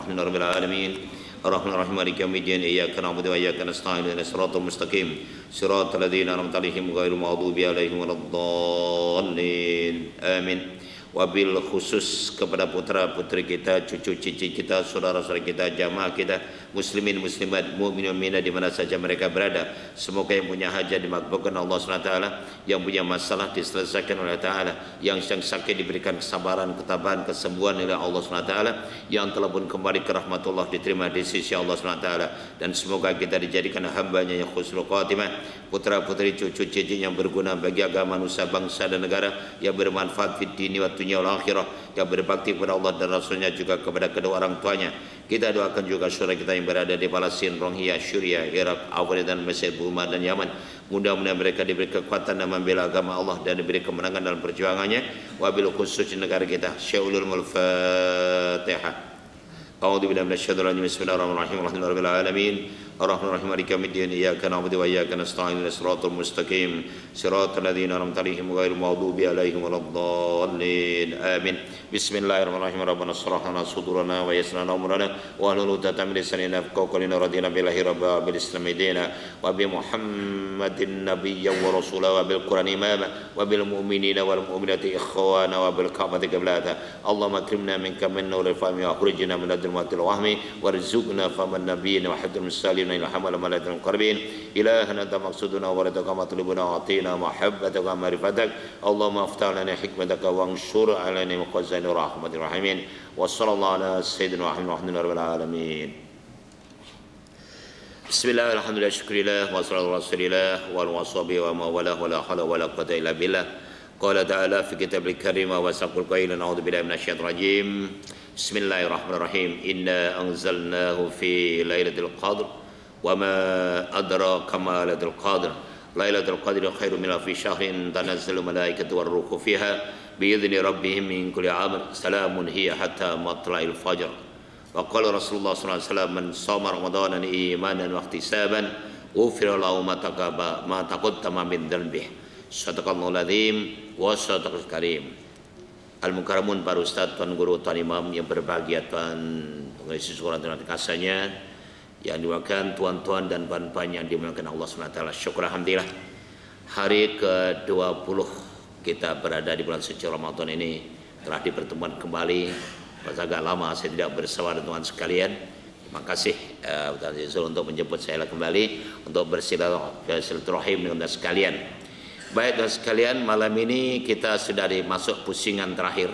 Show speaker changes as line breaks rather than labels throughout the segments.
الرحمن رب العالمين الرحمن الرحيم مالك يوم الدين إياك نعبد وإياك نستعين اهدنا الصراط المستقيم صراط الذين أنعمت عليهم غير المغضوب عليهم ولا الضالين آمين. Wabil khusus kepada putra putri kita, cucu cici kita, saudara saudara kita, jamaah kita, muslimin muslimat, mukminin mukminat di mana saja mereka berada. Semoga yang punya hajat dimakbulkan Allah SWT, yang punya masalah diselesaikan oleh Ta'ala, yang sedang sakit diberikan kesabaran, ketabahan, kesembuhan oleh Allah SWT, yang telah pun kembali ke rahmatullah diterima di sisi Allah SWT. Dan semoga kita dijadikan hambanya yang khusnul khatimah, putra putri cucu cici yang berguna bagi agama, nusa, bangsa dan negara, yang bermanfaat fid dini wa dunia wal akhirah, yang berbakti kepada Allah dan Rasulnya, juga kepada kedua orang tuanya. Kita doakan juga saudara kita yang berada di Palestina, Rohingya, Syria, Irak, Afghanistan, Mesir, Burma dan Yaman. Mudah-mudahan mereka diberi kekuatan dan membela agama Allah dan diberi kemenangan dalam perjuangannya. Wabil khusus di negara kita. Syai'ulul Fatihah. A'udzu billahi minasyaitonir rajim. Bismillahirrahmanirrahim. Alhamdulillahirabbil alamin. Arrahmanirrahim. Maliki yaumiddin. Iyyaka na'budu wa iyyaka nasta'in. Ihdinas siratal mustaqim. Siratal ladzina an'amta 'alaihim ghairil maghdubi 'alaihim waladdallin. Amin. Bismillahirrahmanirrahim. Rabbana shrah lana sudurana wa yassir lana umrana wa hlul 'uqdatam min lisanina yafqahu qawlana radina billahi rabbil islam dina wa bi Muhammadin nabiyyan wa rasulahu wa bil Qur'ani imama wa bil mu'minina wal mu'minati ikhwana wa bil Ka'bati qiblata. Allahumma akrimna minka min nuril fahmi wa akhrijna min adl-matil wahmi warzuqna faman nabiyyin wa haddul musallin ila hamal malaikal qarbin. Ilahana anta maqsuduna wa radaka matlubuna wa atina mahabbataka wa ma'rifatak. Allahumma aftah lana hikmataka wa anshur alaina muqazzan rahmatir rahimin. Wa sallallahu ala sayyidina Muhammadin rabbil alamin. Bismillah, alhamdulillah, syukurillah, wa sallallahu ala rasulillah wa washabihi wa mawalah wa la hawla wa la quwwata illa billah. Qala ta'ala fi kitabil karim wa saqul qailan a'udzu billahi minasyaitonir rajim. Bismillahirrahmanirrahim. Inna anzalnahu fi lailatul qadr wa ma adraka ma lailatul qadr. Lailatul qadri khairun min alfi syahrin tanazzalu malaikatu war ruhu fiha bi idzni rabbihim min kulli amr. Salamun hiya hatta matla'il fajr. Wa qala Rasulullah sallallahu alaihi wasallam man shoma ramadanan imanan wa ihtisaban ghufira lahu ma taqaddama min dhanbihi. Sadaqallahul azim wa sadaqal karim. Al-Mukarramun, para ustaz, tuan guru, tuan imam yang berbahagia, tuan pengisi syukuran dan kasanya yang dimuliakan, tuan-tuan dan puan-puan yang dimuliakan Allah SWT. Syukur alhamdulillah, hari ke-20 kita berada di bulan suci Ramadan ini telah dipertemuan kembali. Pas agak lama saya tidak bersama dengan teman sekalian. Terima kasih Ustaz Yusuf untuk menjemput saya kembali untuk bersilaturahim dengan sekalian. Baik dan sekalian, malam ini kita sudah masuk pusingan terakhir.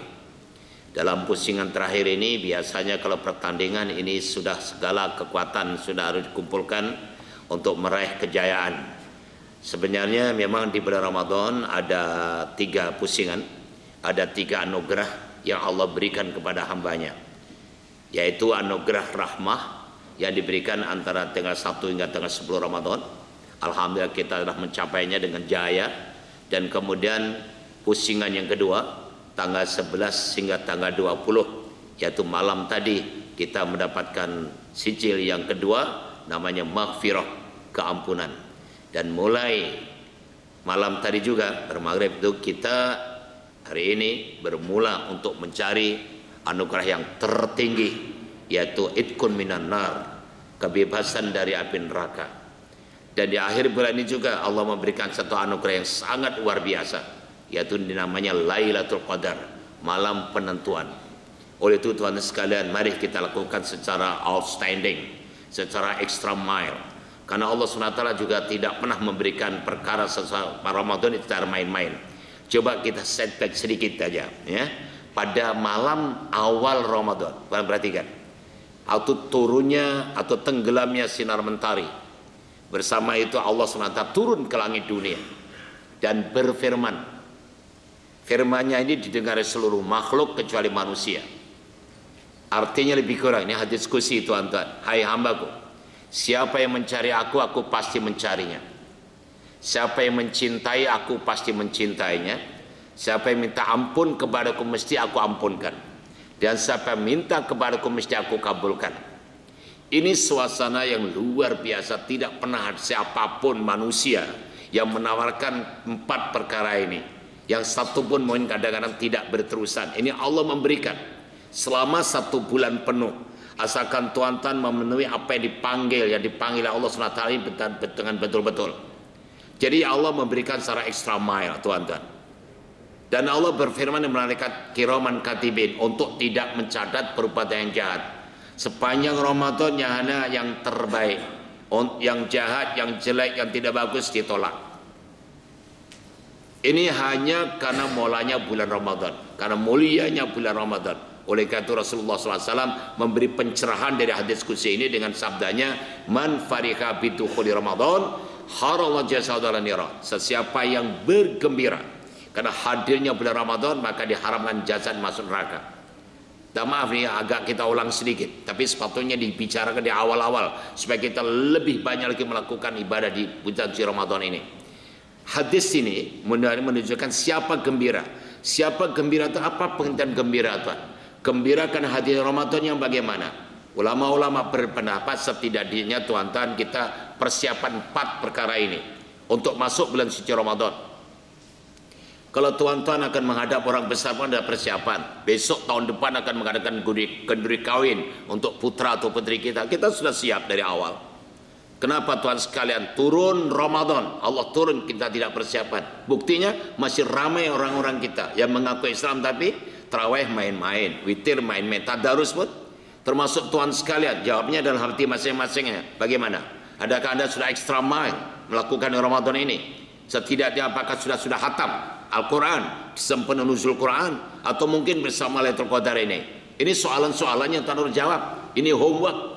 Dalam pusingan terakhir ini biasanya kalau pertandingan ini sudah segala kekuatan sudah harus dikumpulkan untuk meraih kejayaan. Sebenarnya memang di bulan Ramadan ada 3 pusingan, ada 3 anugerah yang Allah berikan kepada hambanya, yaitu anugerah rahmah yang diberikan antara tanggal 1 hingga tanggal 10 Ramadan. Alhamdulillah kita telah mencapainya dengan jaya. Dan kemudian pusingan yang kedua tanggal 11 hingga tanggal 20, yaitu malam tadi kita mendapatkan sijil yang kedua namanya maghfirah, keampunan. Dan mulai malam tadi juga bermaghrib itu kita hari ini bermula untuk mencari anugerah yang tertinggi, yaitu itkun minan nar, kebebasan dari api neraka. Dan di akhir bulan ini juga Allah memberikan satu anugerah yang sangat luar biasa, yaitu namanya Lailatul Qadar, malam penentuan. Oleh itu Tuhan sekalian, mari kita lakukan secara outstanding, secara extra mile. Karena Allah SWT juga tidak pernah memberikan perkara Ramadan itu secara main-main. Coba kita setback sedikit saja, ya. Pada malam awal Ramadan, kalian perhatikan, atau turunnya atau tenggelamnya sinar mentari. Bersama itu Allah SWT turun ke langit dunia dan berfirman. Firman-Nya ini didengar seluruh makhluk kecuali manusia. Artinya lebih kurang, ini hadis qudsi tuan-tuan. Hai hambaku, siapa yang mencari aku pasti mencarinya. Siapa yang mencintai aku pasti mencintainya. Siapa yang minta ampun kepadaku mesti aku ampunkan. Dan siapa yang minta kepadaku mesti aku kabulkan. Ini suasana yang luar biasa. Tidak pernah siapapun manusia yang menawarkan 4 perkara ini. Yang satu pun mungkin kadang-kadang tidak berterusan. Ini Allah memberikan. selama 1 bulan penuh. Asalkan tuan-tuan memenuhi apa yang dipanggil Allah SWT dengan betul-betul. Jadi Allah memberikan secara extra mile, tuan-tuan. Dan Allah berfirman melalui kiraman katibin untuk tidak mencatat perbuatan yang jahat. Sepanjang Ramadan hanya yang terbaik, yang jahat, yang jelek, yang tidak bagus ditolak. Ini hanya karena mulanya bulan Ramadan, karena mulianya bulan Ramadan. Oleh karena itu Rasulullah SAW memberi pencerahan dari hadis qudsi ini dengan sabdanya, man farika bidukhuli Ramadan harallahu jasadahu nira. Sesiapa yang bergembira karena hadirnya bulan Ramadan, maka diharamkan jasad masuk neraka. Dan maaf nih, agak kita ulang sedikit, tapi sepatutnya dibicarakan di awal-awal supaya kita lebih banyak lagi melakukan ibadah di bulan suci Ramadan ini. Hadis ini menunjukkan siapa gembira. Siapa gembira itu apa pengertian gembira itu? Gembira karena hadir Ramadan yang bagaimana? Ulama-ulama berpendapat setidaknya tuan-tuan kita persiapan 4 perkara ini untuk masuk bulan suci Ramadan. Kalau tuan-tuan akan menghadap orang besar pun ada persiapan. Besok tahun depan akan mengadakan kenduri kawin untuk putra atau putri kita. Kita sudah siap dari awal. Kenapa tuan sekalian turun Ramadan, Allah turun kita tidak persiapan. Buktinya masih ramai orang-orang kita yang mengaku Islam tapi tarawih main-main, witir main-main, tadarus pun termasuk tuan sekalian. Jawabnya dalam hati masing-masingnya. Bagaimana? Adakah Anda sudah extra mile melakukan Ramadan ini? Setidaknya apakah sudah hatam Al-Quran, sempurna nuzul Quran, atau mungkin bersama Lailatul Qadar ini? Ini soalan-soalan yang tuan harus jawab. Ini homework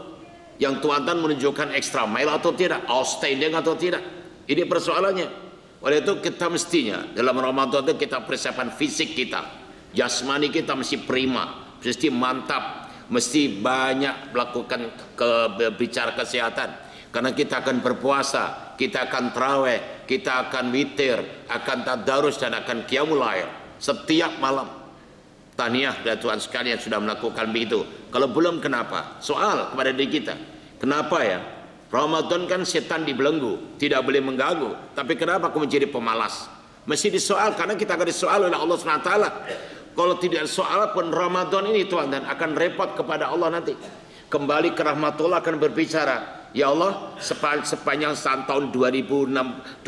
yang tuan-tuan menunjukkan extra mile atau tidak, outstanding atau tidak. Ini persoalannya. Oleh itu kita mestinya dalam Ramadan itu kita persiapan fisik kita, jasmani kita mesti prima, mesti mantap, mesti banyak melakukan bicara kesehatan. Karena kita akan berpuasa, kita akan tarawih, kita akan witir, akan tadarus dan akan qiyamul lail setiap malam. Tahniah dari Tuhan sekalian yang sudah melakukan begitu. Kalau belum, kenapa? Soal kepada diri kita. Kenapa ya? Ramadan kan setan dibelenggu, tidak boleh mengganggu. Tapi kenapa aku menjadi pemalas? Mesti disoal, karena kita akan disoal oleh Allah SWT. Kalau tidak soal pun Ramadan ini Tuhan, dan akan repot kepada Allah nanti. Kembali ke rahmatullah akan berbicara, ya Allah, sepanjang tahun 2015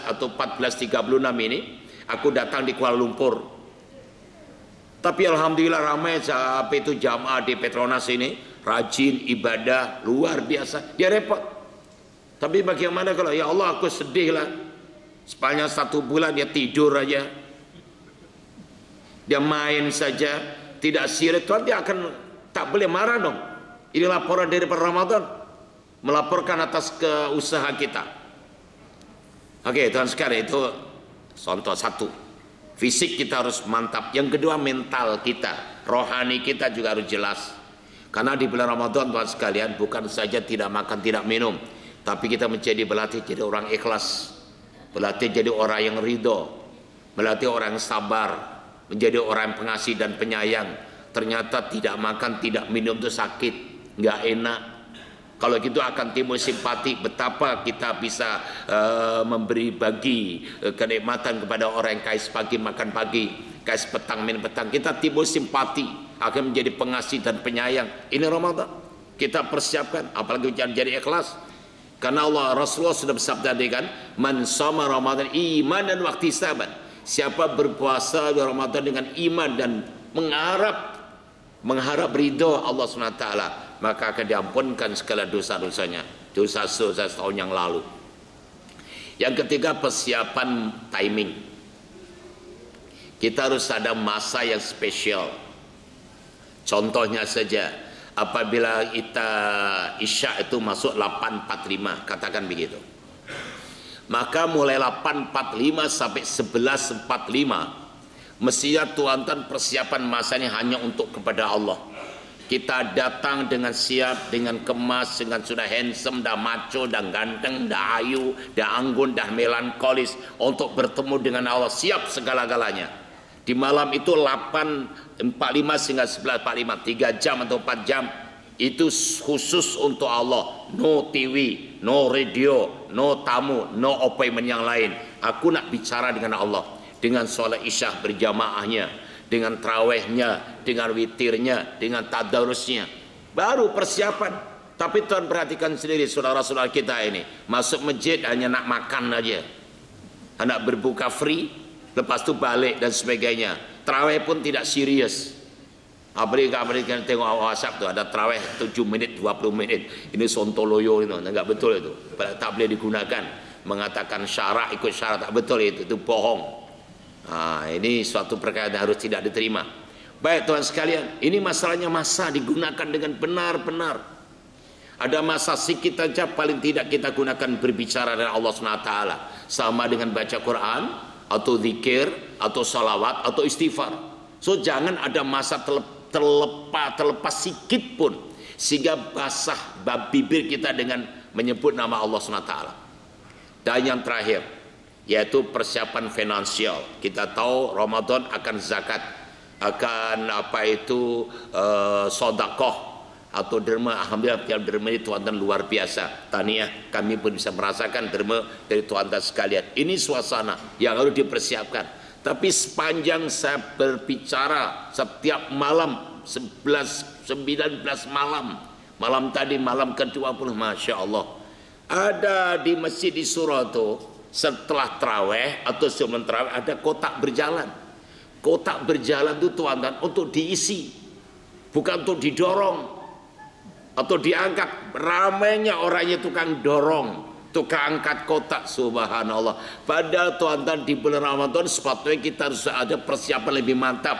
atau 1436 ini, aku datang di Kuala Lumpur. Tapi alhamdulillah ramai sampai itu jamaah di Petronas ini, rajin ibadah luar biasa. Dia repot. Tapi bagaimana kalau ya Allah aku sedih lah, sepanjang 1 bulan dia tidur aja, dia main saja, tidak sirik, Tuhan dia akan tak boleh marah dong. Ini laporan dari Ramadan, melaporkan atas keusaha kita. Oke, Tuhan sekalian, itu contoh satu. Fisik kita harus mantap. Yang kedua mental kita, rohani kita juga harus jelas. Karena di bulan Ramadan Tuhan sekalian bukan saja tidak makan tidak minum, tapi kita berlatih jadi orang ikhlas, berlatih jadi orang yang ridho, berlatih orang yang sabar, menjadi orang yang pengasih dan penyayang. Ternyata tidak makan tidak minum itu sakit, nggak enak. Kalau gitu akan timbul simpati. Betapa kita bisa bagi kenikmatan kepada orang yang kais pagi makan pagi, kais petang minum petang. Kita timbul simpati, akan menjadi pengasih dan penyayang. Ini Ramadan kita persiapkan, apalagi jangan jadi ikhlas. Karena Allah Rasulullah sudah bersabda kan, man shoma Ramadan imanan wa ihtisaban. Siapa berpuasa di Ramadan dengan iman dan mengharap ridho Allah SWT, maka akan diampunkan segala dosa-dosanya, dosa-dosa tahun yang lalu. Yang ketiga persiapan timing. Kita harus ada masa yang spesial. Contohnya saja, apabila kita Isya itu masuk 8.45, katakan begitu. Maka mulai 8.45 sampai 11.45 mestinya tuan-tuan persiapan masanya hanya untuk kepada Allah. Kita datang dengan siap, dengan kemas, dengan sudah handsome, dah maco, dah ganteng, dah ayu, dah anggun, dah melankolis untuk bertemu dengan Allah, siap segala-galanya. Di malam itu 8.45 hingga 11.45, 3 jam atau 4 jam itu khusus untuk Allah. No TV, no radio, no tamu, no appointment yang lain. Aku nak bicara dengan Allah dengan sholat Isya berjamaahnya, dengan tarawehnya, dengan witirnya, dengan tadarusnya. Baru persiapan. Tapi Tuhan perhatikan sendiri saudara-saudara kita ini, masuk masjid hanya nak makan aja, hendak berbuka free, lepas itu balik dan sebagainya. Taraweh pun tidak serius. Apalagi tengok WhatsApp tuh ada taraweh 7 menit, 20 menit. Ini sontoloyo itu, enggak betul itu. Tak boleh digunakan. Mengatakan syarat ikut syarat tak betul itu bohong. Ini suatu perkara yang harus tidak diterima. Baik Tuhan sekalian, ini masalahnya masa digunakan dengan benar-benar. Ada masa sikit saja paling tidak kita gunakan berbicara dengan Allah SWT. Sama dengan baca Quran, atau zikir, atau salawat, atau istighfar. So jangan ada masa terlepas sikit pun, sehingga basah bibir kita dengan menyebut nama Allah SWT. Dan yang terakhir, yaitu persiapan finansial. Kita tahu Ramadan akan zakat, akan sodakoh atau derma. Alhamdulillah tiap derma ini tuan-tuan luar biasa. Tahniah, kami pun bisa merasakan derma dari tuan-tuan sekalian. Ini suasana yang harus dipersiapkan. Tapi sepanjang saya berbicara setiap malam 19 malam tadi malam ke-20, Masya Allah, ada di masjid di Surau itu setelah taraweh atau sebelum taraweh ada kotak berjalan. Kotak berjalan itu tuan-tuan untuk diisi, bukan untuk didorong atau diangkat. Ramainya orangnya tukang dorong, tukang angkat kotak, subhanallah. Padahal tuan-tuan di bulan Ramadan sepatutnya kita harus ada persiapan lebih mantap.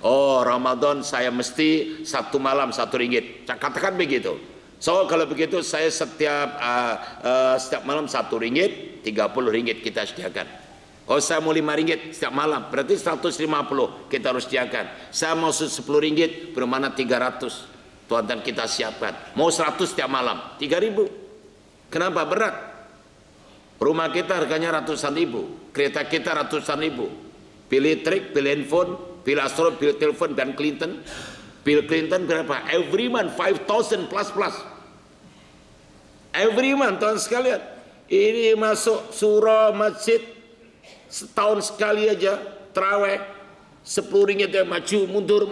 Oh Ramadan saya mesti satu malam RM1, katakan begitu. So kalau begitu saya setiap malam RM1, RM30 kita sediakan. Oh saya mau RM5 setiap malam, berarti 150 kita harus sediakan. Saya mau RM10, bermana 300. Tuan-tuan kita siapkan. Mau 100 setiap malam, 3.000. Kenapa berat? Rumah kita harganya ratusan ribu, kereta kita ratusan ribu. Bill listrik, bill handphone, bill astro, bill telepon dan Clinton. Bill Clinton berapa? Every month 5,000 plus. Every month tuan sekalian. Ini masuk surau masjid setahun sekali aja taraweh RM10 dia maju mundur.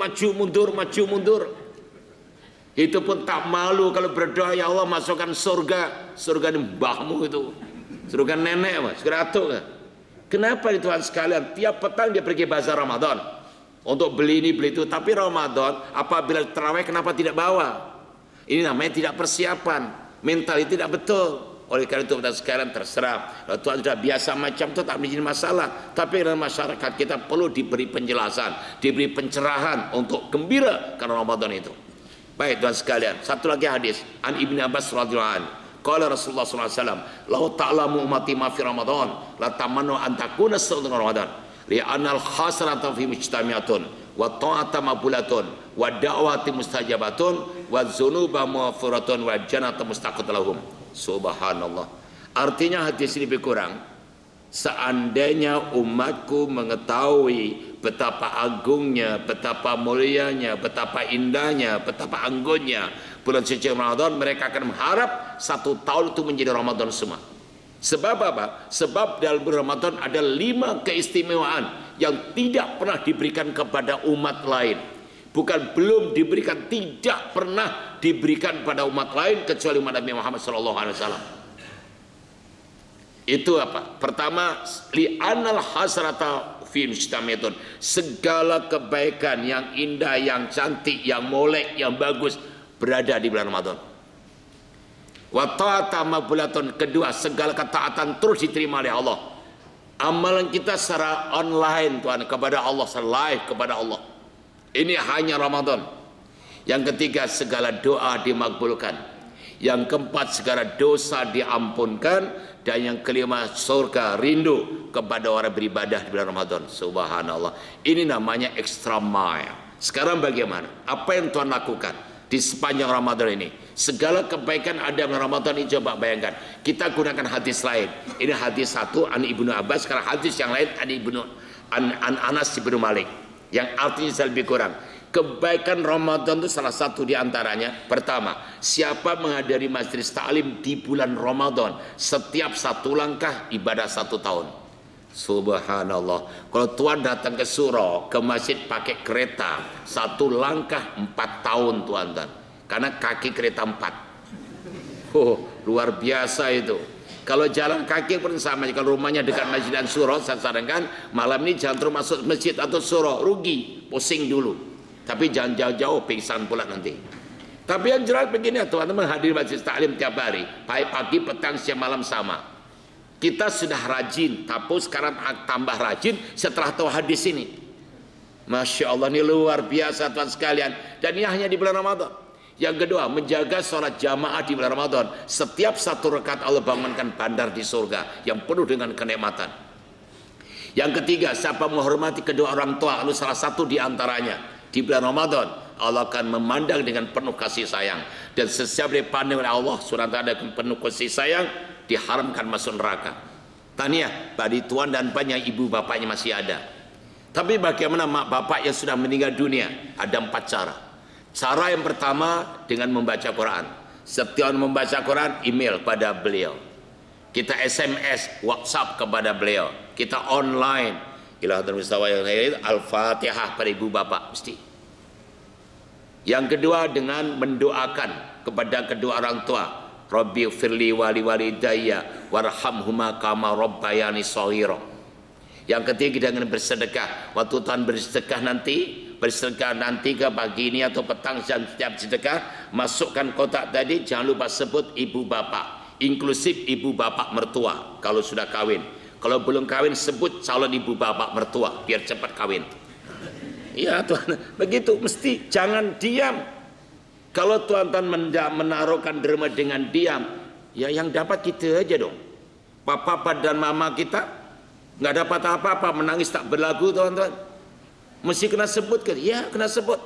Itu pun tak malu kalau berdoa, ya Allah masukkan surga di mbahmu itu, surga nenek mas, surga atuk. Kenapa itu Tuhan sekalian? Tiap petang dia pergi bazar Ramadan untuk beli ini beli itu. Tapi Ramadan apabila taraweh kenapa tidak bawa? Ini namanya tidak persiapan, mental itu tidak betul. Oleh karena itu Tuhan sekalian terserah. Kalau Tuhan sudah biasa macam itu tak menjadi masalah. Tapi dalam masyarakat kita perlu diberi penjelasan, diberi pencerahan untuk gembira karena Ramadan itu. Baik Tuhan sekalian, satu lagi hadis an Ibnu Abbas radhiyallahu anhu. Qala Rasulullah sallallahu alaihi wasallam, "Lau ta'lamu ummati ma fi Ramadan, la tamannu an takuna sawm Ramadan, li'anna al-khasrata fi mujtami'atun, wa ta'ata mabulatun, wa da'wati mustajabatun, wa dzunuba maghfuratun, wa jannatu mustaqat lahum." Subhanallah. Artinya hadis ini lebih kurang, seandainya umatku mengetahui betapa agungnya, betapa mulianya, betapa indahnya, betapa anggunnya bulan suci Ramadan, mereka akan mengharap satu tahun itu menjadi Ramadan semua. Sebab apa? Sebab dalam bulan Ramadan ada 5 keistimewaan yang tidak pernah diberikan kepada umat lain. Bukan belum diberikan, tidak pernah diberikan pada umat lain kecuali umat Nabi Muhammad SAW. Itu apa? Pertama, li'anal hasrata fi mujtami'atun, segala kebaikan yang indah, yang cantik, yang molek, yang bagus berada di bulan Ramadan. Wa ta'ata mabulatun, kedua, segala ketaatan terus diterima oleh Allah. Amalan kita secara online Tuhan kepada Allah, live kepada Allah. Ini hanya Ramadan. Yang ketiga, segala doa dimakbulkan. Yang keempat, segala dosa diampunkan. Dan yang kelima, surga rindu kepada orang beribadah di bulan Ramadan. Subhanallah. Ini namanya extra mile. Sekarang bagaimana? Apa yang Tuhan lakukan di sepanjang Ramadan ini? Segala kebaikan ada di Ramadan ini, coba bayangkan. Kita gunakan hadis lain. Ini hadis satu an Ibnu Abbas, sekarang hadis yang lain an Anas bin Malik, yang artinya lebih kurang. Kebaikan Ramadan itu salah satu di antaranya. Pertama, siapa menghadiri majelis ta'lim di bulan Ramadan, setiap satu langkah ibadah 1 tahun. Subhanallah. Kalau tuan datang ke surau, ke masjid pakai kereta, 1 langkah 4 tahun tuan-tuan. Karena kaki kereta 4. Oh, luar biasa itu. Kalau jalan kaki pun sama. Kalau rumahnya dekat masjid dan surau, saya sarankan malam ini jangan terus masuk masjid atau surau, rugi, pusing dulu. Tapi jangan jauh-jauh, pingsan pula nanti. Tapi yang jelas begini, teman-teman hadir majlis taklim tiap hari, pagi, petang, siang, malam sama. Kita sudah rajin, tapi sekarang tambah rajin setelah tahu hadis ini. Masya Allah, ini luar biasa tuan sekalian. Dan ini hanya di bulan Ramadan. Yang kedua, menjaga sholat jamaah di bulan Ramadan. Setiap 1 rakaat Allah bangunkan bandar di surga yang penuh dengan kenikmatan. Yang ketiga, siapa menghormati kedua orang tua, lalu salah satu di antaranya di bulan Ramadan, Allah akan memandang dengan penuh kasih sayang. Dan setiap dipandang oleh Allah SWT dengan penuh kasih sayang, diharamkan masuk neraka. Tahniah bagi tuan dan banyak ibu bapaknya masih ada. Tapi bagaimana mak bapak yang sudah meninggal dunia? Ada 4 cara. Cara yang pertama dengan membaca Quran. Setiap membaca Quran, email pada beliau. Kita SMS, WhatsApp kepada beliau. Kita online. Al-Fatihah pada ibu bapak mesti. Yang kedua dengan mendoakan kepada kedua orang tua. Rabbi firli wali walidayya warhamhuma kama rabbayani shaghira. Yang ketiga dengan bersedekah. Waktu Tuhan bersedekah nanti ke pagi ini atau petang setiap sedekah, masukkan kotak tadi, jangan lupa sebut ibu bapak, inklusif ibu bapak mertua kalau sudah kawin. Kalau belum kawin sebut calon ibu bapak mertua biar cepat kawin. Iya Tuhan, begitu mesti, jangan diam. Kalau tuan-tuan menaruhkan derma dengan diam, ya yang dapat kita aja dong. Papa dan mama kita nggak dapat apa-apa, menangis tak berlagu tuan-tuan. Mesti kena sebut kan? Ya kena sebut.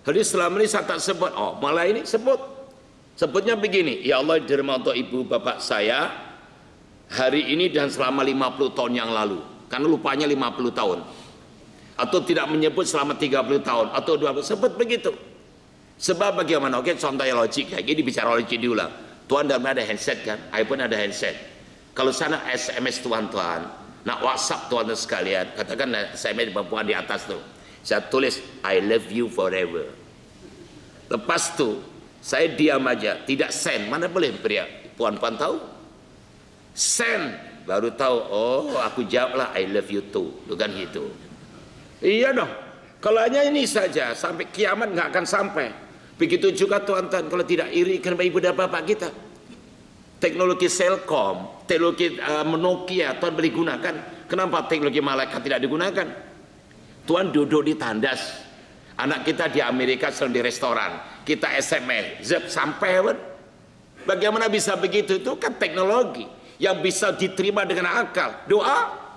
Jadi selama ini saya tak sebut. Oh malah ini sebut. Sebutnya begini, ya Allah derma untuk ibu bapak saya hari ini dan selama 50 tahun yang lalu. Karena lupanya 50 tahun. Atau tidak menyebut selama 30 tahun atau 20, sebut begitu. Sebab bagaimana? Oke, contohnya logik kayak gini, bicara logik diulang. Tuan dalam ada handset kan? iPhone ada handset. Kalau sana SMS tuan-tuan, nak WhatsApp tuan-tuan sekalian, katakan SMS perempuan di atas tuh. Saya tulis I love you forever. Lepas tu saya diam aja, tidak send. Mana boleh pria puan-puan tahu? Send baru tahu. Oh, aku jawablah I love you too. Bukan gitu. Iya dong. Kalau hanya ini saja sampai kiamat nggak akan sampai. Begitu juga tuan-tuan kalau tidak iri karena ibu dan bapak kita. Teknologi Selcom, teknologi Nokia tuan boleh gunakan. Kenapa teknologi malaikat tidak digunakan? Tuan duduk di tandas. Anak kita di Amerika sedang di restoran. Kita SMS, zap sampai kan? Bagaimana bisa begitu? Itu kan teknologi yang bisa diterima dengan akal. Doa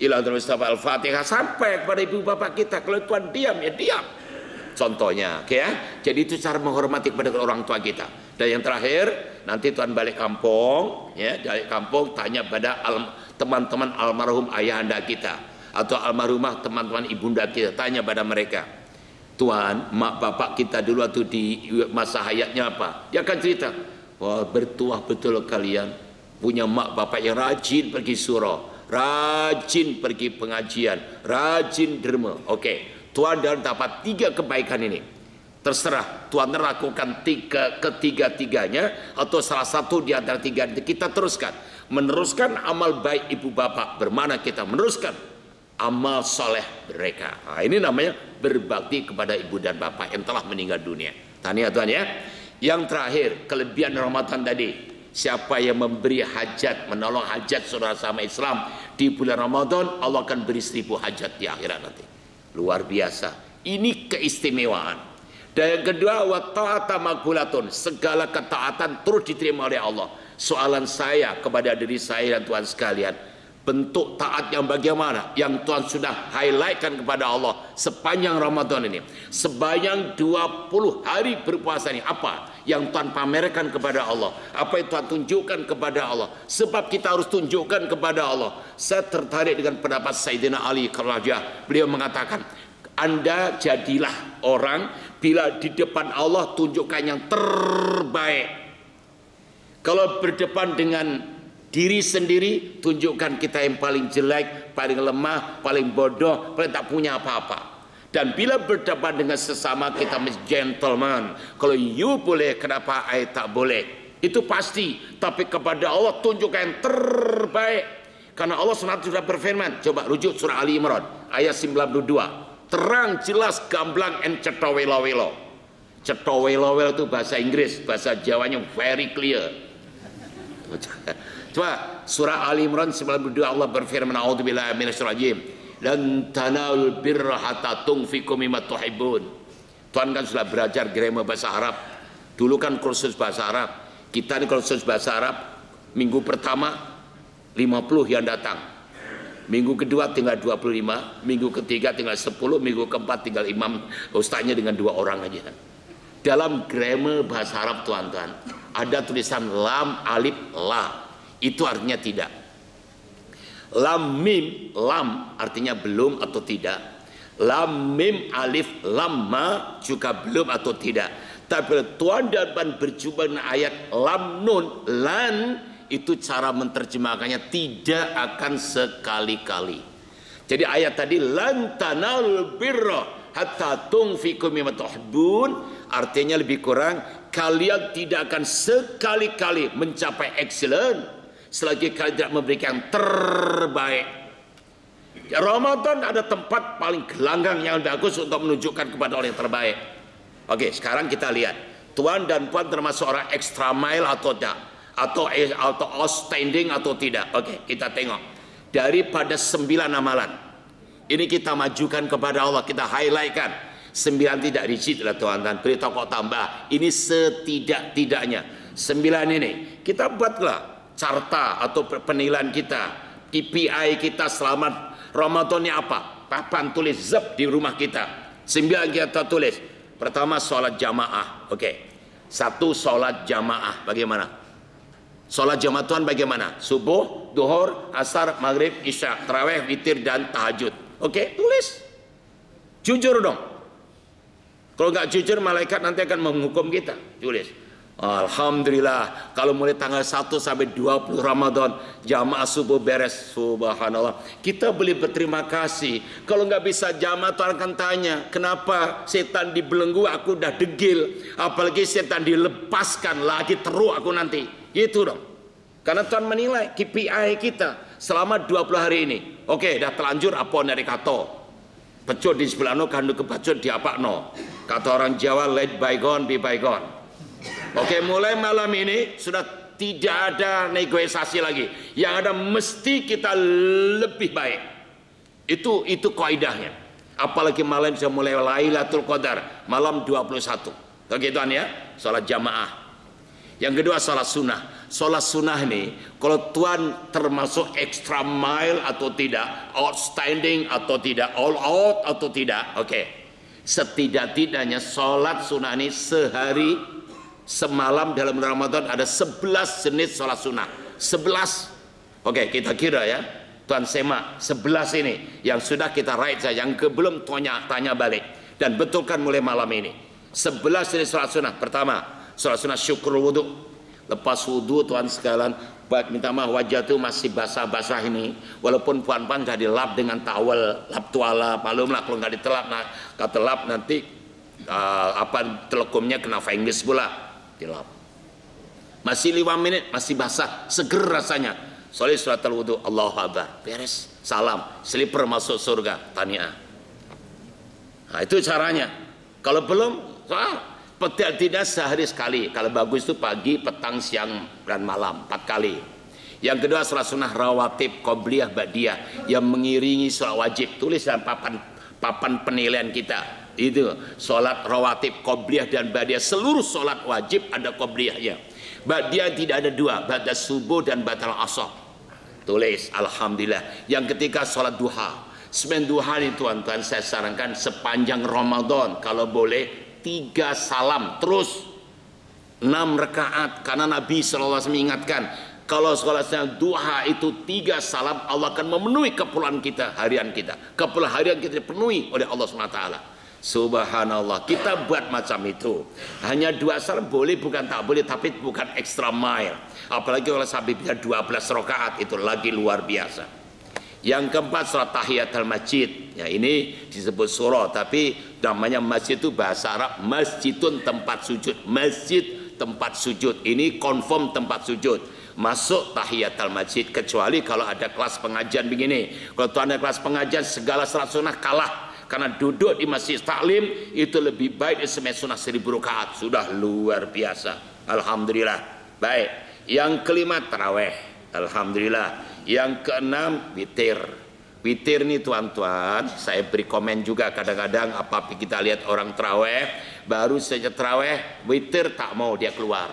Ilahi Mustafa Al-Fatihah sampai kepada ibu bapak kita. Kalau tuan diam ya diam. Contohnya, okay, ya. Jadi itu cara menghormati kepada orang tua kita. Dan yang terakhir, nanti tuan balik kampung, ya, balik kampung tanya pada teman-teman almarhum ayahanda kita atau almarhumah teman-teman ibunda kita, tanya pada mereka. Tuan, mak bapak kita dulu waktu di masa hayatnya apa? Dia akan cerita. Wah, bertuah betul kalian punya mak bapak yang rajin pergi surau, rajin pergi pengajian, rajin derma. Oke. Tuan dan dapat 3 kebaikan ini. Terserah Tuan lakukan ketiga-tiganya atau salah satu di antara 3. Kita teruskan. Meneruskan amal baik ibu bapak. Bermana kita meneruskan amal soleh mereka. Nah, ini namanya berbakti kepada ibu dan bapak yang telah meninggal dunia. Tahniah Tuan ya. Yang terakhir, kelebihan Ramadan tadi. Siapa yang memberi hajat, menolong hajat saudara sama Islam di bulan Ramadan, Allah akan beri 1000 hajat di akhirat nanti. Luar biasa. Ini keistimewaan. Dan yang kedua, wa ta'ata maghfulatun. Segala ketaatan terus diterima oleh Allah. Soalan saya kepada diri saya dan Tuhan sekalian, bentuk taat yang bagaimana yang Tuhan sudah highlightkan kepada Allah sepanjang Ramadan ini. Sebanyak 20 hari berpuasa ini, apa yang Tuhan pamerkan kepada Allah? Apa yang Tuhan tunjukkan kepada Allah? Sebab kita harus tunjukkan kepada Allah. Saya tertarik dengan pendapat Sayyidina Ali Karrajah. Beliau mengatakan, Anda jadilah orang bila di depan Allah tunjukkan yang terbaik. Kalau berdepan dengan Diri sendiri tunjukkan kita yang paling jelek, paling lemah, paling bodoh, paling tak punya apa-apa. Dan bila berdebat dengan sesama kita mesti gentleman. Kalau you boleh, kenapa I tak boleh? Itu pasti. Tapi kepada Allah tunjukkan yang terbaik. Karena Allah sudah berfirman. Coba rujuk surah Ali Imran ayat 92. Terang, jelas, gamblang, and cetowelo-welo. Cetowelo-welo itu bahasa Inggris, bahasa Jawanya very clear. Coba surah Ali Imran 92 Allah berfirman, a'udzubillahi minasyaitonir rajim. Lan tanalul birra hatta tunfiqu mimma tuhibbun. Tuhan kan sudah belajar grammar bahasa Arab. Dulu kan kursus bahasa Arab. Kita ini kursus bahasa Arab minggu pertama 50 yang datang. Minggu kedua tinggal 25, minggu ketiga tinggal 10, minggu keempat tinggal imam ustaznya dengan 2 orang aja. Dalam grammar bahasa Arab tuan-tuan, ada tulisan lam, alif, la. Itu artinya tidak. Lam mim, lam artinya belum atau tidak. Lam mim alif lam ma juga belum atau tidak. Tapi Tuhan dan berjumpa dengan ayat lam nun lan, itu cara menerjemahkannya tidak akan sekali-kali. Jadi ayat tadi lan tanalul birra hatta tunfiqu mimma tuhibbun artinya lebih kurang kalian tidak akan sekali-kali mencapai excellent selagi kalian tidak memberikan yang terbaik. Ramadan ada tempat paling gelanggang yang bagus untuk menunjukkan kepada orang yang terbaik. Oke, sekarang kita lihat tuan dan puan termasuk orang extra mile atau tidak, atau outstanding atau tidak. Oke, kita tengok daripada 9 amalan ini kita majukan kepada Allah, kita highlightkan 9 tidak rigid lah tuan-tuan, beritahu kok tambah ini setidak-tidaknya 9 ini kita buatlah carta atau penilaian kita, KPI kita selama Ramadan ini apa? Papan tulis zep di rumah kita. 9 kita tulis. Pertama sholat jamaah. Oke. 1 sholat jamaah. Bagaimana? Sholat jamaah Tuhan bagaimana? Subuh, duhur, asar, maghrib, isya, tarawih, witir dan tahajud. Oke, tulis. Jujur dong. Kalau nggak jujur malaikat nanti akan menghukum kita. Tulis. Alhamdulillah kalau mulai tanggal 1 sampai 20 Ramadan jamaah subuh beres, subhanallah. Kita boleh berterima kasih. Kalau nggak bisa jamaah Tuhan akan tanya, kenapa setan dibelenggu aku udah degil, apalagi setan dilepaskan lagi teruk aku nanti. Itu dong. Karena Tuhan menilai KPI kita selama 20 hari ini. Oke, dah terlanjur apa dari kato. Pecut di sebelah no kandu kepecut di apa no. Kata orang Jawa, let bygone be bygone. Oke, mulai malam ini sudah tidak ada negosiasi lagi. Yang ada mesti kita lebih baik. Itu kaidahnya. Apalagi malam sudah mulai Lailatul Qadar, malam 21. Oke tuan ya, salat jamaah. Yang kedua salat sunnah. Salat sunnah ini kalau tuan termasuk extra mile atau tidak, outstanding atau tidak, all out atau tidak. Oke. Setidak-tidaknya salat sunnah ini sehari semalam dalam Ramadan ada 11 jenis sholat sunnah. 11. Oke, kita kira ya. Tuan semak 11 ini yang sudah kita write saja, yang belum tanya balik dan betulkan mulai malam ini. 11 jenis sholat sunnah. Pertama, sholat sunnah syukur wudu. Lepas wudu tuan sekalian, minta maaf wajah itu masih basah-basah ini. Walaupun puan-puan sudah dilap dengan towel, lap tuala, malumlah kalau nggak ditelap, katelap nanti telekomnya kena fungus pula. Dilap. Masih 5 menit masih basah, seger rasanya. Soalnya surat al-wudu, Allahu Akbar, beres, salam, slipper masuk surga, taniah. Nah, itu caranya. Kalau belum, tidak sehari sekali. Kalau bagus itu pagi, petang, siang dan malam 4 kali. Yang kedua salat sunnah rawatib, qobliyah, ba'diyah yang mengiringi sholat wajib. Tulis dalam papan penilaian kita. Itu sholat rawatib, qobliyah dan ba'diyah. Seluruh sholat wajib ada qobliyahnya. Ba'diyah tidak ada 2, ba'da subuh dan ba'da asar. Tulis alhamdulillah. Yang ketiga sholat duha. Semen duha ini tuan-tuan saya sarankan sepanjang Ramadan kalau boleh 3 salam terus 6 rakaat karena Nabi SAW mengingatkan kalau sholat duha itu 3 salam Allah akan memenuhi keperluan kita harian kita. Keperluan harian kita dipenuhi oleh Allah SWT. Subhanallah, kita buat macam itu. Hanya 2 salam boleh, bukan tak boleh, tapi bukan extra mile. Apalagi kalau sampai bisa 12 rakaat, itu lagi luar biasa. Yang keempat, salat tahiyatul masjid. Ya, ini disebut surah, tapi namanya masjid itu bahasa Arab masjidun, tempat sujud. Masjid tempat sujud. Ini confirm tempat sujud. Masuk tahiyatul masjid, kecuali kalau ada kelas pengajian begini. Kalau tuan ada kelas pengajian, segala salat sunnah kalah. Karena duduk di masjid taklim itu lebih baik dari sembahyang sunnah 1000 rakaat. Sudah luar biasa. Alhamdulillah. Baik. Yang kelima, taraweh. Alhamdulillah. Yang keenam, witir. Witir nih tuan-tuan, saya beri komen juga kadang-kadang apabila kita lihat orang taraweh, baru saja taraweh, witir tak mau dia keluar.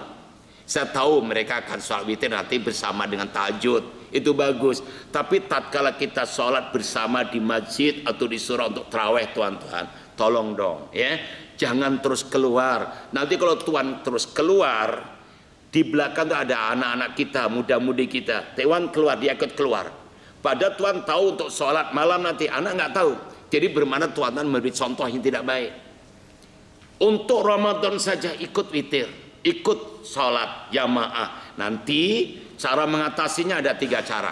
Saya tahu mereka akan sholat witir nanti bersama dengan tahajud. Itu bagus, tapi tatkala kita sholat bersama di masjid atau di surah untuk taraweh, tuan-tuan, tolong dong ya, jangan terus keluar. Nanti kalau tuan terus keluar, di belakang tuh ada anak-anak kita, muda-mudi kita, tuan keluar, dia ikut keluar. Padahal tuan tahu untuk sholat malam nanti, anak nggak tahu. Jadi bermana tuan-tuan memberi contoh yang tidak baik. Untuk Ramadan saja ikut witir, ikut sholat jamaah. Nanti cara mengatasinya ada 3 cara.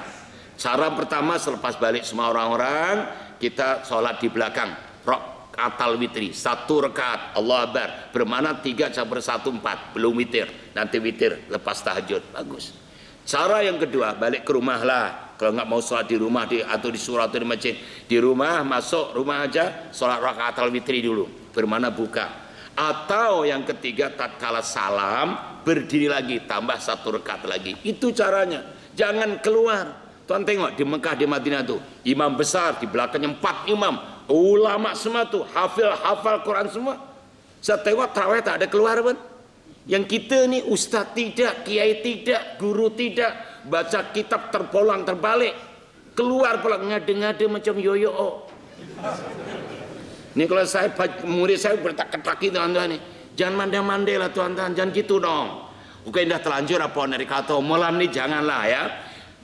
Cara pertama, selepas balik semua orang-orang, kita sholat di belakang, rakaatul witri, 1 rakaat, Allah Akbar, bermana 3 campur 1 4, belum witir, nanti witir lepas tahajud, bagus. Cara yang kedua, balik ke rumah lah. Kalau nggak mau sholat di rumah atau di surah atau di masjid, di rumah, masuk rumah aja, sholat rakaatul witri dulu, bermana buka. Atau yang ketiga, tatkala salam, berdiri lagi, tambah 1 rakaat lagi. Itu caranya. Jangan keluar. Tuan tengok di Mekah, di Madinah tuh, imam besar, di belakangnya 4 imam, ulama semua tuh, hafal Quran semua. Saya tengok tarawih tak ada keluar pun. Yang kita nih, ustaz tidak, kiai tidak, guru tidak, baca kitab terpolang terbalik, keluar pulang ngade-ngade macam yoyo. Ini kalau saya murid saya bertak-taki tuan-tuan nih, jangan mandai-mandai lah tuan-tuan, jangan gitu dong. Bukan dah terlanjur apa dari kata malam nih, janganlah ya.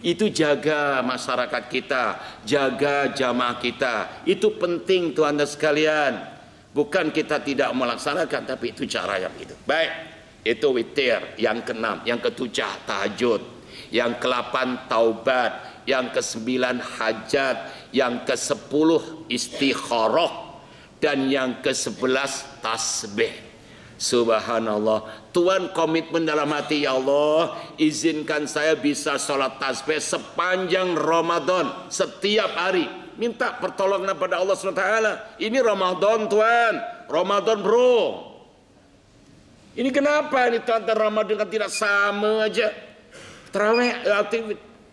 Itu jaga masyarakat kita, jaga jamaah kita. Itu penting tuan-tuan sekalian. Bukan kita tidak melaksanakan, tapi itu cara yang itu. Baik, itu witir. Yang ke-6, yang ke-7 tahajud, yang ke-8 taubat, yang ke-9 hajat, yang ke-10 istikharah, dan yang ke-11 tasbih. Subhanallah. Tuhan komitmen dalam hati, ya Allah, izinkan saya bisa sholat tasbih sepanjang Ramadan, setiap hari. Minta pertolongan pada Allah SWT. Ini Ramadan Tuhan, Ramadan bro. Ini kenapa ini tuan-tuan, Ramadan kan tidak sama aja. Tarawih,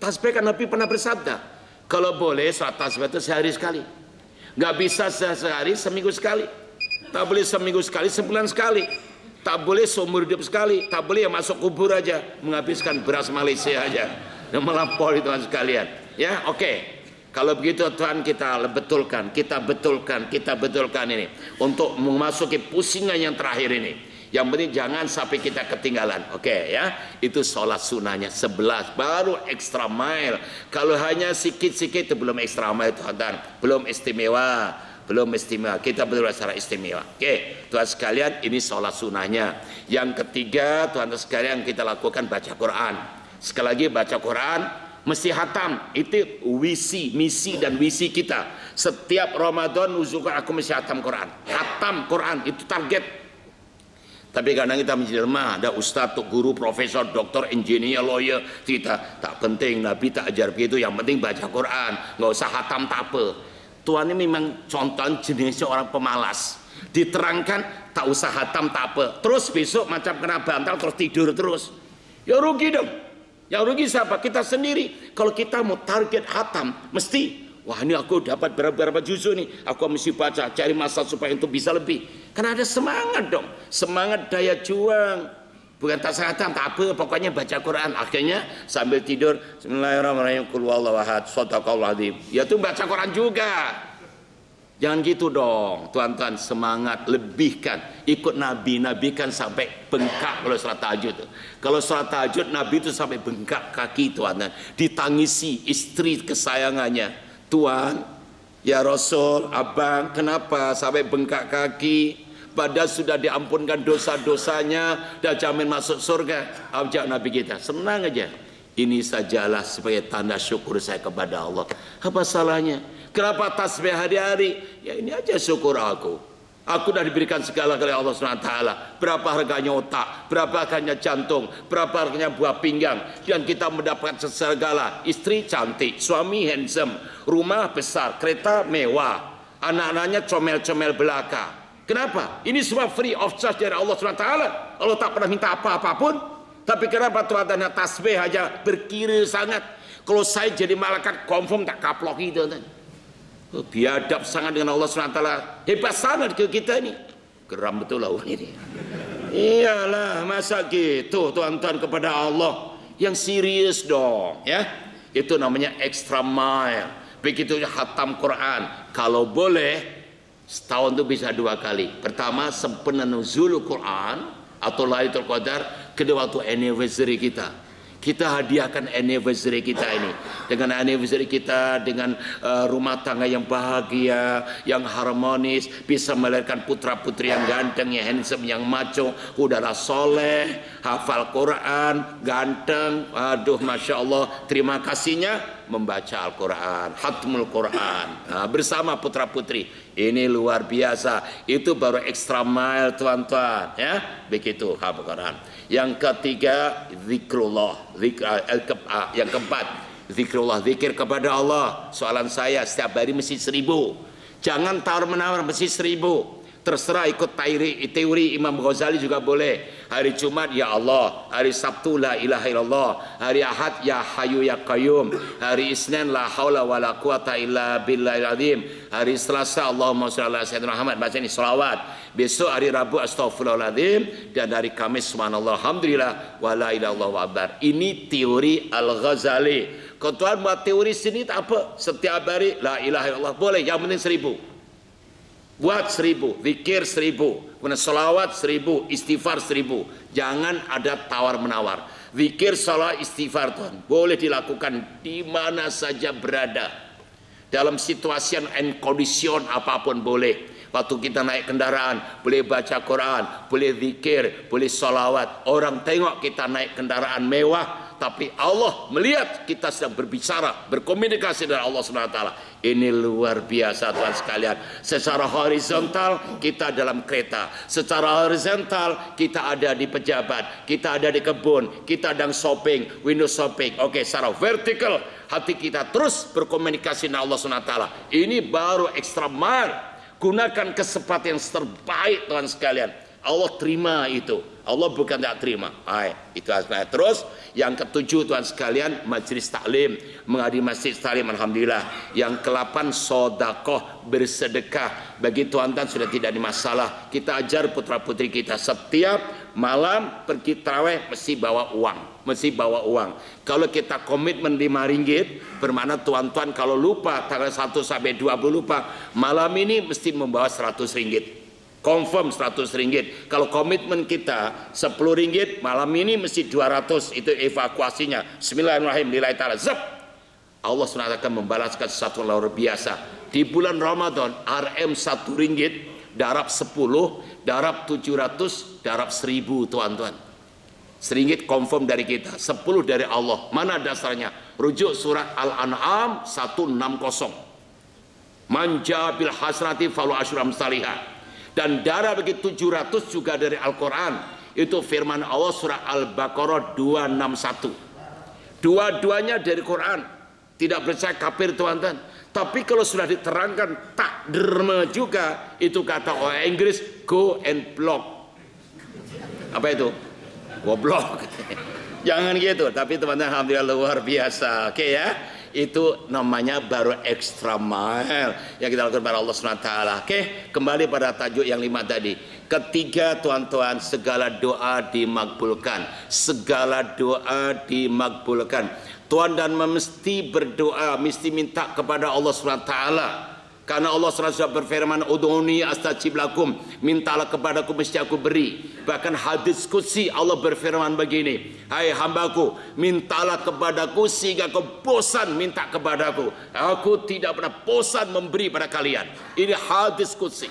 tasbih kan Nabi pernah bersabda, kalau boleh sholat tasbih itu sehari sekali. Nggak bisa sehari, seminggu sekali. Tak boleh seminggu sekali, sebulan sekali. Tak boleh seumur hidup sekali. Tak boleh yang masuk kubur aja, menghabiskan beras Malaysia aja. Dan melampaui Tuhan sekalian. Ya, oke. Kalau begitu Tuhan, kita betulkan ini untuk memasuki pusingan yang terakhir ini. Yang penting jangan sampai kita ketinggalan. Oke ya. Itu sholat sunnahnya 11, baru extra mile. Kalau hanya sikit-sikit itu belum extra mile tuan-tuan, belum istimewa. Kita berdua secara istimewa. Oke, Tuhan sekalian, ini sholat sunnahnya. Yang ketiga, Tuhan sekalian, kita lakukan baca Quran. Sekali lagi, baca Quran mesti hatam. Itu misi dan visi kita. Setiap Ramadan usulkan aku mesti hatam Quran. Hatam Quran itu target. Tapi kadang kita menjadi lemah, ada ustaz, guru, profesor, doktor, engineer, lawyer, kita tak penting, Nabi tak ajar begitu, yang penting baca Quran, nggak usah hatam tak apa. Tuhan ini memang contoh jenisnya orang pemalas, diterangkan tak usah hatam tak apa, terus besok macam kena bantal terus tidur terus, ya rugi dong. Yang rugi siapa? Kita sendiri. Kalau kita mau target hatam, mesti wah ini aku dapat berapa juzuk nih, aku mesti baca, cari masa supaya itu bisa lebih. Karena ada semangat dong, semangat daya juang. Bukan tak sehatan, tak apa, pokoknya baca Quran. Akhirnya sambil tidur, Bismillahirrahmanirrahim, qul huwallahu ahad, shadaqallahul adzim. Ya itu baca Quran juga. Jangan gitu dong, tuan-tuan, semangat, lebihkan. Ikut Nabi kan sampai bengkak kalau sholat tahajud. Kalau sholat tahajud, Nabi itu sampai bengkak kaki tuan-tuan. Ditangisi istri kesayangannya. Tuan, Ya Rasul, abang kenapa sampai bengkak kaki? Padahal sudah diampunkan dosa-dosanya dan jamin masuk surga. Ajak Nabi kita, senang aja. Ini sajalah sebagai tanda syukur saya kepada Allah. Apa salahnya? Kenapa tasbih hari-hari? Ya ini aja syukur aku. Aku sudah diberikan segala oleh Allah SWT. Berapa harganya otak, berapa harganya jantung, berapa harganya buah pinggang. Dan kita mendapatkan segala. Istri cantik, suami handsome, rumah besar, kereta mewah, anak-anaknya comel-comel belaka. Kenapa? Ini semua free of charge dari Allah SWT. Allah tak pernah minta apa-apapun. Tapi kenapa Tuhan tanya tasbih aja berkira sangat. Kalau saya jadi malaikat confirm tak kaplok itu. Biadab sangat dengan Allah SWT. Hebat sangat ke kita ini. Geram betul lah ini. Iyalah, masa gitu tuan-tuan kepada Allah. Yang serius dong, ya. Itu namanya extra mile. Begitu khatam Quran. Kalau boleh, setahun itu bisa 2 kali. Pertama, sempena nuzul Quran atau Lailatul Qadar. Kedua, waktu anniversary kita. Kita hadiahkan anniversary kita ini dengan anniversary kita dengan rumah tangga yang bahagia, yang harmonis, bisa melahirkan putra putri yang ganteng, yang handsome, yang maco, udara soleh, hafal Quran, ganteng. Aduh, masya Allah, terima kasihnya membaca Al-Quran, hatmul Quran, bersama putra putri. Ini luar biasa. Itu baru extra mile tuan-tuan, ya. Begitu hafal Quran. Yang ketiga, zikrullah. Yang keempat, zikrullah, zikir kepada Allah. Soalan saya, setiap hari mesti 1000. Jangan tawar-menawar, mesti 1000. Terserah ikut teori Imam Ghazali juga boleh. Hari Jumat ya Allah, hari Sabtu la ilaha illallah, hari Ahad ya Hayyu ya Qayyum, hari Isnin la haula wala quwata illa billahil azim, hari Selasa Allahumma shalli ala sayyidina Muhammad, baca ini selawat. Besok hari Rabu astaghfirullahaladzim, dan hari Kamis subhanallah alhamdulillah wala ilaha illallah wa akbar. Ini teori Al-Ghazali. Kalau tuan buat teori sini tak apa, setiap hari la ilaha illallah boleh, yang penting 1000. Buat 1000, zikir 1000, kemudian salawat 1000, istighfar 1000. Jangan ada tawar-menawar. Zikir, salawat, istighfar Tuhan boleh dilakukan di mana saja berada. Dalam situasi and condition apapun boleh. Waktu kita naik kendaraan, boleh baca Quran, boleh zikir, boleh salawat. Orang tengok kita naik kendaraan mewah, tapi Allah melihat kita sedang berbicara, berkomunikasi dengan Allah SWT. Ini luar biasa Tuhan sekalian. Secara horizontal kita dalam kereta, secara horizontal kita ada di pejabat, kita ada di kebun, kita sedang shopping, window shopping. Oke, secara vertikal hati kita terus berkomunikasi dengan Allah SWT. Ini baru extra mile. Gunakan kesempatan yang terbaik Tuhan sekalian. Allah terima itu. Allah bukan tak terima. Itu aspek. Terus yang ketujuh Tuhan sekalian, majlis taklim, menghadiri masjid taklim, alhamdulillah. Yang ke-8 sedekah, bersedekah. Bagi tuan-tuan sudah tidak ada masalah. Kita ajar putra putri kita setiap malam pergi tarawih mesti bawa uang. Mesti bawa uang. Kalau kita komitmen 5 ringgit, bermakna tuan-tuan kalau lupa tanggal 1 sampai 20 lupa, malam ini mesti membawa 100 ringgit. Confirm 100 ringgit. Kalau komitmen kita 10 ringgit, malam ini mesti 200. Itu evakuasinya. Bismillahirrahmanirrahim. Lillahi ta'ala. Zap. Allah SWT akan membalaskan sesuatu luar biasa. Di bulan Ramadan, RM 1 ringgit, darab 10, darab 700, darab 1000 tuan-tuan. Seringgit confirm dari kita, 10 dari Allah. Mana dasarnya? Rujuk surat Al-An'am 160. Manja bil hasrati falu asyram salihah. Dan darah bagi 700 juga dari Al-Quran. Itu firman Allah surah Al-Baqarah 261. Dua-duanya dari Quran. Tidak percaya kafir tuan-tuan. Tapi kalau sudah diterangkan tak derma juga, itu kata orang Inggris, go and block. Apa itu? Goblok. Jangan gitu. Tapi teman-teman alhamdulillah luar biasa. Oke ya. Itu namanya baru extra mile yang kita lakukan pada Allah SWT. Oke, kembali pada tajuk yang 5 tadi. Ketiga tuan-tuan, segala doa dimakbulkan. Segala doa dimakbulkan. Tuan dan mesti berdoa, mesti minta kepada Allah SWT. Karena Allah SWT berfirman, udhuni astajib lakum, mintalah kepadaku mesti aku beri. Bahkan hadis qudsi Allah berfirman begini, hai hambaku, mintalah kepadaku sehingga kau bosan minta kepadaku. Aku tidak pernah bosan memberi pada kalian. Ini hadis qudsi.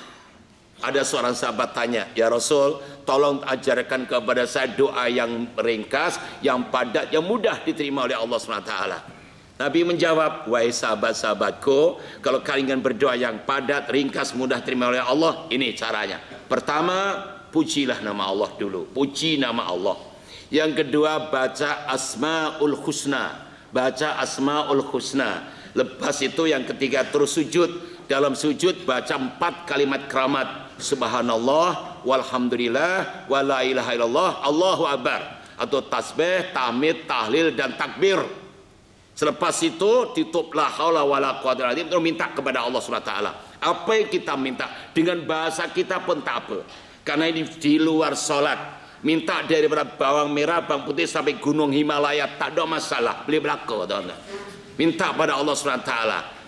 Ada seorang sahabat tanya, ya Rasul, tolong ajarkan kepada saya doa yang ringkas, yang padat, yang mudah diterima oleh Allah SWT. Nabi menjawab, wahai sahabat-sahabatku, kalau kalian berdoa yang padat, ringkas, mudah terima oleh Allah, ini caranya. Pertama, pujilah nama Allah dulu. Puji nama Allah. Yang kedua, baca Asmaul Husna. Baca Asmaul Husna. Lepas itu yang ketiga, terus sujud. Dalam sujud, baca 4 kalimat keramat. Subhanallah, walhamdulillah, wala ilaha illallah, Allahu Akbar. Atau tasbih, tahmid, tahlil, dan takbir. Selepas itu tutup la haula wala quwwata illa billah, minta kepada Allah SWT. Apa yang kita minta dengan bahasa kita pun tak apa. Karena ini di luar salat. Minta daripada bawang merah, bawang putih sampai gunung Himalaya tak ada masalah. Beli belaka, tuan-tuan. Minta pada Allah SWT.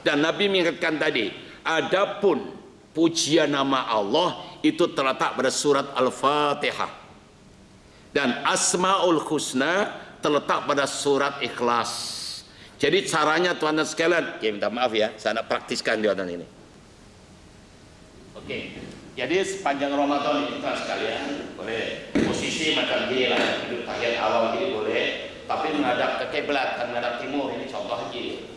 Dan Nabi mengingatkan tadi, adapun pujian nama Allah itu terletak pada surat Al-Fatihah. Dan Asmaul Husna terletak pada surat Ikhlas. Jadi caranya tuan-tuan sekalian, ya minta maaf ya, saya nak praktiskan tuan-tuan ini. Oke, jadi sepanjang Ramadan ini tuan sekalian, boleh posisi macam gini lah, hidup tahiyat awal gini boleh, tapi menghadap ke kiblat, menghadap timur, ini contoh lagi.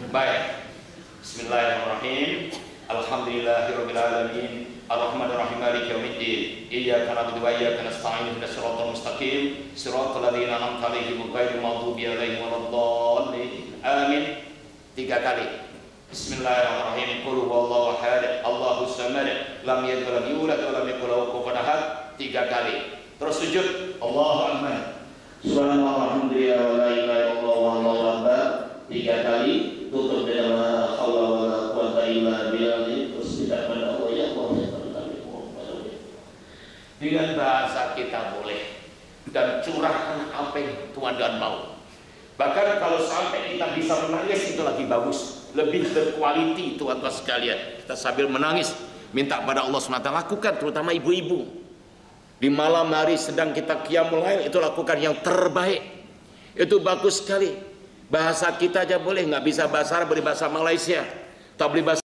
Baik, Bismillahirrahmanirrahim. Alhamdulillahirabbil alamin. Ar-Rahmanir Rahim Maliki Yaumiddin. Iyyaka na'budu wa iyyaka nasta'in. Ihdinas siratal mustaqim. Siratal ladzina an'amta 'alaihim ghairil maghdubi 'alaihim waladdallin. Amin. 3 kali. Bismillahirrahmanirrahim. Qul huwallahu ahad, Allahus samad, lam yalid wa lam yulad wa lam yakul lahu kufuwan ahad. 3 kali. Terus sujud. Allahu akbar. Subhanallah walhamdulillah wa la ilaha illallah wallahu akbar. 3 kali. Tutup dengan la haula wala quwwata illa billah. Terus tidak pada Allah ya Allah. Dengan bahasa kita boleh, dan curahkan apa yang Tuhan dan mau. Bahkan kalau sampai kita bisa menangis itu lagi bagus, lebih berkualiti tuan-tuan sekalian. Kita sambil menangis minta pada Allah SWT, lakukan, terutama ibu-ibu. Di malam hari sedang kita qiyamul lail, itu lakukan yang terbaik. Itu bagus sekali. Bahasa kita aja boleh, nggak bisa bahasa Arab, boleh bahasa Malaysia, tak boleh bahasa